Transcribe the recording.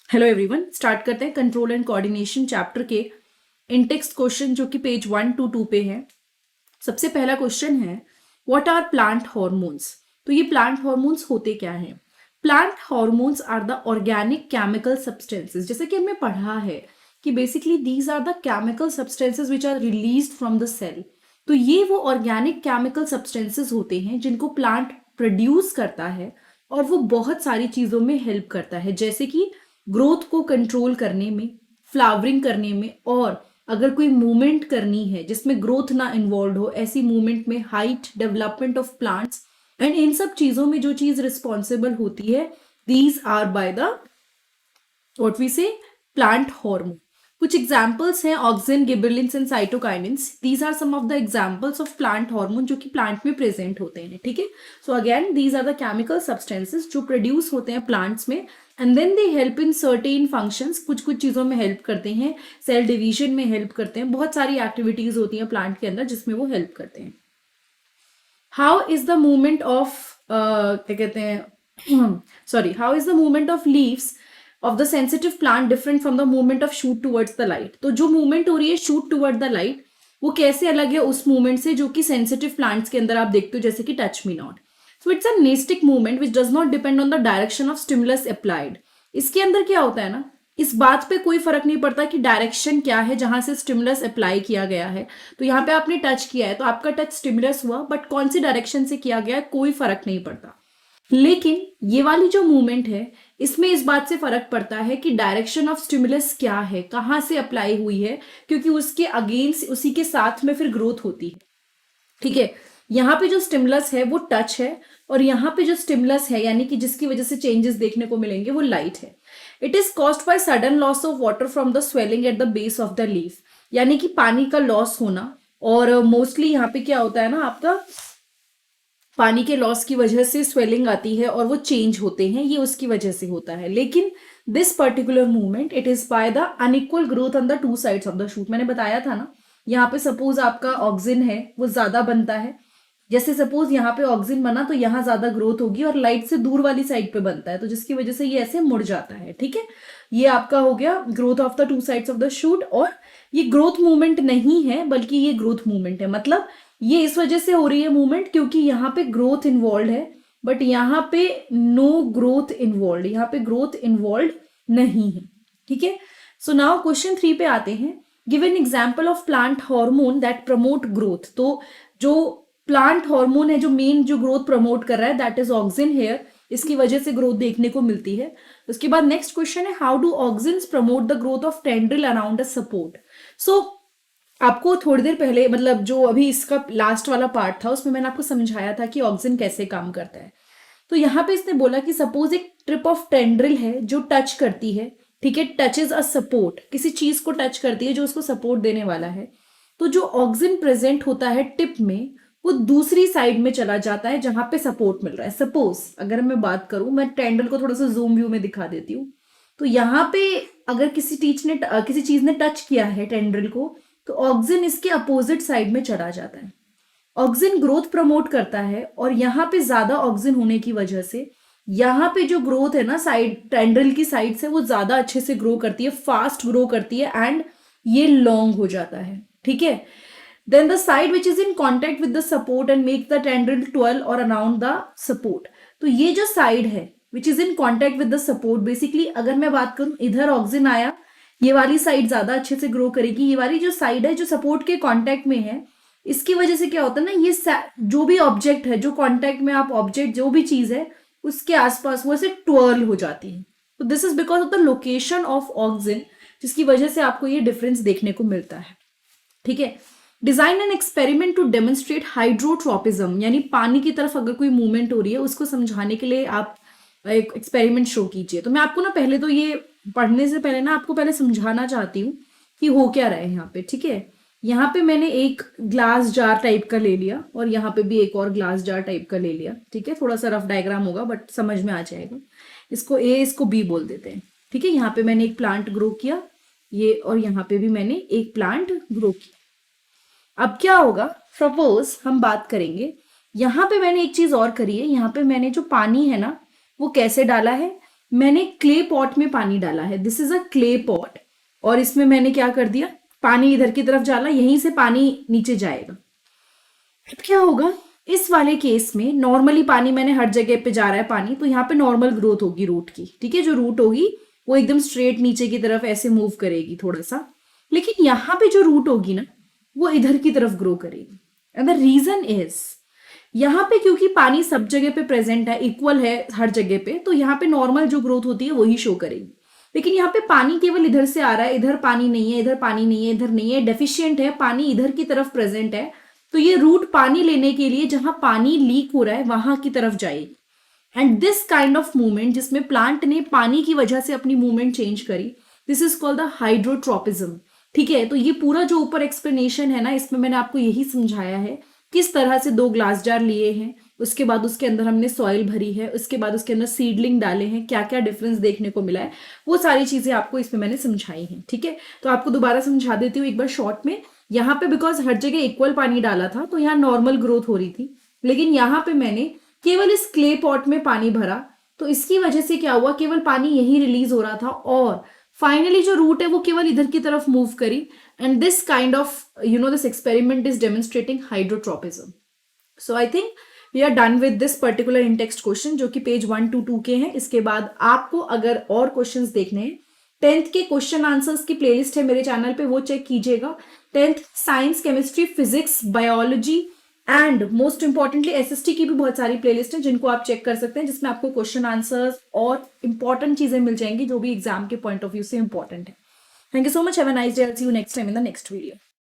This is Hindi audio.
हेलो एवरीवन, स्टार्ट करते हैं कंट्रोल एंड कोऑर्डिनेशन चैप्टर के इनटेक्स्ट क्वेश्चन जो कि पेज 1 to 2 पे है। सबसे पहला क्वेश्चन है व्हाट आर प्लांट हॉर्मोन्स। तो ये प्लांट हॉर्मोन्स होते क्या हैं? Plant hormones are the organic chemical substances. जैसे कि हमने पढ़ा है कि basically these are the chemical substances which are released from the cell. तो ये वो ऑर्गेनिक केमिकल सब्सटेंसेस होते हैं जिनको प्लांट प्रोड्यूस करता है और वो बहुत सारी चीजों में हेल्प करता है, जैसे कि ग्रोथ को कंट्रोल करने में, फ्लावरिंग करने में, और अगर कोई मूवमेंट करनी है जिसमें ग्रोथ ना इन्वॉल्व हो, ऐसी मूवमेंट में, height, development of plants, and इन सब चीजों में जो चीज रिस्पॉन्सिबल होती है, these are by the what we say plant hormone. कुछ एग्जाम्पल्स हैं auxin, gibberellins and cytokinins. These are some of the examples of plant hormone जो कि प्लांट में प्रेजेंट होते हैं। ठीक है, so again these are the chemical substances जो प्रोड्यूस होते हैं प्लांट्स में, and then they help in certain functions. कुछ कुछ चीजों में हेल्प करते हैं, सेल डिवीजन में हेल्प करते हैं, बहुत सारी एक्टिविटीज होती हैं प्लांट के अंदर जिसमें वो हेल्प करते हैं। How is the movement of क्या कहते हैं sorry how is the movement of leaves of the sensitive plant different from the movement of shoot towards the light. तो जो मूवमेंट हो रही है शूट टुवर्ड द लाइट, वो कैसे अलग है उस मूवमेंट से जो कि सेंसिटिव प्लांट्स के अंदर आप देखते हो, जैसे कि touch me not. So it's a nastic movement which does not depend on the direction of stimulus applied. इसके अंदर क्या होता है ना, इस बात पे कोई फर्क नहीं पड़ता कि डायरेक्शन क्या है जहां से स्टिमुलस अप्लाई किया गया है। तो यहाँ पे आपने टच किया है तो आपका टच स्टिमुलस हुआ, बट कौन सी डायरेक्शन से किया गया है कोई फर्क नहीं पड़ता। लेकिन ये वाली जो मूवमेंट है इसमें इस बात से फर्क पड़ता है कि डायरेक्शन ऑफ स्टिमुलस क्या है, कहां से अप्लाई हुई है, क्योंकि उसके अगेंस्ट, उसी के साथ में फिर ग्रोथ होती है। ठीक है, यहाँ पे जो स्टिमुलस है वो टच है, और यहाँ पे जो स्टिमुलस है यानी कि जिसकी वजह से चेंजेस देखने को मिलेंगे वो लाइट है। It is caused by sudden loss of water from the swelling at the base of the leaf. यानी कि पानी का लॉस होना, और मोस्टली यहाँ पे क्या होता है ना, आपका पानी के लॉस की वजह से स्वेलिंग आती है और वो चेंज होते हैं, ये उसकी वजह से होता है। लेकिन this particular movement it is by the unequal growth on the two sides of the shoot. मैंने बताया था ना, यहाँ पे सपोज आपका ऑक्सिन है वो ज्यादा बनता है, जैसे सपोज यहाँ पे ऑक्सिन बना तो यहाँ ज्यादा ग्रोथ होगी, और लाइट से दूर वाली साइड पे बनता है तो जिसकी वजह से ये ऐसे मुड़ जाता है। ठीक है, ये आपका हो गया growth of the two sides of the shoot. और ये ग्रोथ मूवमेंट नहीं है बल्कि ये ग्रोथ मूवमेंट है। मतलब ये इस वजह से हो रही है मूवमेंट क्योंकि यहाँ पे ग्रोथ इन्वॉल्व है, बट यहाँ पे नो ग्रोथ इन्वॉल्व, यहाँ पे ग्रोथ इन्वॉल्व नहीं है। ठीक है, सो नाउ क्वेश्चन 3 पे आते हैं। Give an example of plant hormone that promote growth. तो जो प्लांट हार्मोन है जो मेन जो ग्रोथ प्रमोट कर रहा है, दैट इज ऑक्सिन हेयर, इसकी वजह से ग्रोथ देखने को मिलती है। उसके बाद नेक्स्ट क्वेश्चन है how do auxins promote the growth of tendril around a support. So आपको थोड़ी देर पहले, मतलब जो अभी इसका लास्ट वाला पार्ट था उसमें मैंने आपको समझाया था कि ऑक्सिन कैसे काम करता है। तो यहाँ पे इसने बोला कि सपोज एक ट्रिप ऑफ टेंड्रिल है जो टच करती है, ठीक है, टचेज अ सपोर्ट, किसी चीज को टच करती है जो उसको सपोर्ट देने वाला है। तो जो ऑक्सिन प्रेजेंट होता है टिप में, वो दूसरी साइड में चला जाता है जहां पे सपोर्ट मिल रहा है। सपोज अगर मैं बात करूं, मैं टेंड्रिल को थोड़ा सा जूम व्यू में दिखा देती हूँ। तो यहाँ पे अगर किसी चीज ने टच किया है टेंड्रिल को, तो ऑक्सिन इसके अपोजिट साइड में चला जाता है। ऑक्सिन ग्रोथ प्रमोट करता है, और यहाँ पे ज्यादा ऑक्सिन होने की वजह से यहाँ पे जो ग्रोथ है ना साइड, टेंड्रिल की साइड से, वो ज्यादा अच्छे से ग्रो करती है, फास्ट ग्रो करती है, एंड ये लॉन्ग हो जाता है। ठीक है, then the side which is in contact with the support and make the tendril twirl और अराउंड द सपोर्ट। तो ये जो साइड है which is in contact with the support, basically अगर मैं बात करूं, इधर ऑक्सिन आया, ये वाली साइड ज्यादा अच्छे से ग्रो करेगी। ये वाली जो साइड है जो सपोर्ट के कांटेक्ट में है, इसकी वजह से क्या होता है ना, ये जो भी ऑब्जेक्ट है, जो कांटेक्ट में आप ऑब्जेक्ट, जो भी चीज है उसके आसपास वो ऐसे ट्वर्ल हो जाती है। तो this is because of the location of auxin, जिसकी वजह से आपको ये डिफरेंस देखने को मिलता है। ठीक है, design an experiment to demonstrate hydrotropism, यानी पानी की तरफ अगर कोई मूवमेंट हो रही है उसको समझाने के लिए आप एक एक्सपेरिमेंट शो कीजिए। तो मैं आपको ना पहले तो ये पढ़ने से पहले ना आपको पहले समझाना चाहती हूँ कि हो क्या रहा है यहाँ पे। ठीक है, यहाँ पे मैंने एक ग्लास जार टाइप का ले लिया, और यहाँ पे भी एक और ग्लास जार टाइप का ले लिया। ठीक है, थोड़ा सा रफ डायग्राम होगा बट समझ में आ जाएगा। इसको ए, इसको बी बोल देते हैं। ठीक है, यहाँ पे मैंने एक प्लांट ग्रो किया, ये, और यहाँ पे भी मैंने एक प्लांट ग्रो किया। अब क्या होगा, सपोज हम बात करेंगे, यहाँ पे मैंने एक चीज और करी है। यहाँ पे मैंने जो पानी है ना वो कैसे डाला है, मैंने क्ले पॉट में पानी डाला है, this is a clay pot, और इसमें मैंने क्या कर दिया, पानी इधर की तरफ डाला, यहीं से पानी नीचे जाएगा। अब क्या होगा, इस वाले केस में नॉर्मली पानी मैंने हर जगह पे जा रहा है पानी, तो यहाँ पे नॉर्मल ग्रोथ होगी रूट की, ठीक है, जो रूट होगी वो एकदम स्ट्रेट नीचे की तरफ ऐसे मूव करेगी थोड़ा सा, लेकिन यहाँ पे जो रूट होगी ना वो इधर की तरफ ग्रो करेगी। एंड द रीजन इज, यहाँ पे क्योंकि पानी सब जगह पे प्रेजेंट है, इक्वल है हर जगह पे, तो यहाँ पे नॉर्मल जो ग्रोथ होती है वही शो करेगी। लेकिन यहाँ पे पानी केवल इधर से आ रहा है, इधर पानी नहीं है, इधर पानी नहीं है, इधर नहीं है, डेफिशिएंट है, पानी इधर की तरफ प्रेजेंट है, तो ये रूट पानी लेने के लिए जहां पानी लीक हो रहा है वहां की तरफ जाएगी। And this kind of movement, जिसमें प्लांट ने पानी की वजह से अपनी मूवमेंट चेंज करी, this is called the hydrotropism. ठीक है, तो ये पूरा जो ऊपर एक्सप्लेनेशन है ना, इसमें मैंने आपको यही समझाया है किस तरह से 2 ग्लास जार लिए हैं, उसके बाद उसके अंदर हमने सॉइल भरी है, उसके बाद उसके अंदर सीडलिंग डाले हैं, क्या क्या डिफरेंस देखने को मिला है, वो सारी चीजें आपको इसमें मैंने समझाई हैं। ठीक है, तो आपको दोबारा समझा देती हूँ एक बार शॉर्ट में। यहाँ पे बिकॉज हर जगह इक्वल पानी डाला था तो यहाँ नॉर्मल ग्रोथ हो रही थी, लेकिन यहाँ पे मैंने केवल इस क्ले पॉट में पानी भरा, तो इसकी वजह से क्या हुआ, केवल पानी यही रिलीज हो रहा था, और फाइनली जो रूट है वो केवल इधर की तरफ मूव करी। And this kind of this experiment is demonstrating hydrotropism. So I think we are done with this particular in text question, जो कि पेज 1 to 2 के हैं। इसके बाद आपको अगर और क्वेश्चंस देखने हैं, 10th के क्वेश्चन आंसर्स की प्लेलिस्ट है मेरे चैनल पे, वो चेक कीजिएगा। 10th science, chemistry, physics, biology and most importantly SST की भी बहुत सारी प्लेलिस्ट है जिनको आप चेक कर सकते हैं, जिसमें आपको क्वेश्चन आंसर्स और इंपॉर्टेंट चीजें मिल जाएंगी जो भी एग्जाम के पॉइंट ऑफ व्यू से इंपॉर्टेंट है। Thank you so much, have a nice day, I will see you next time in the next video.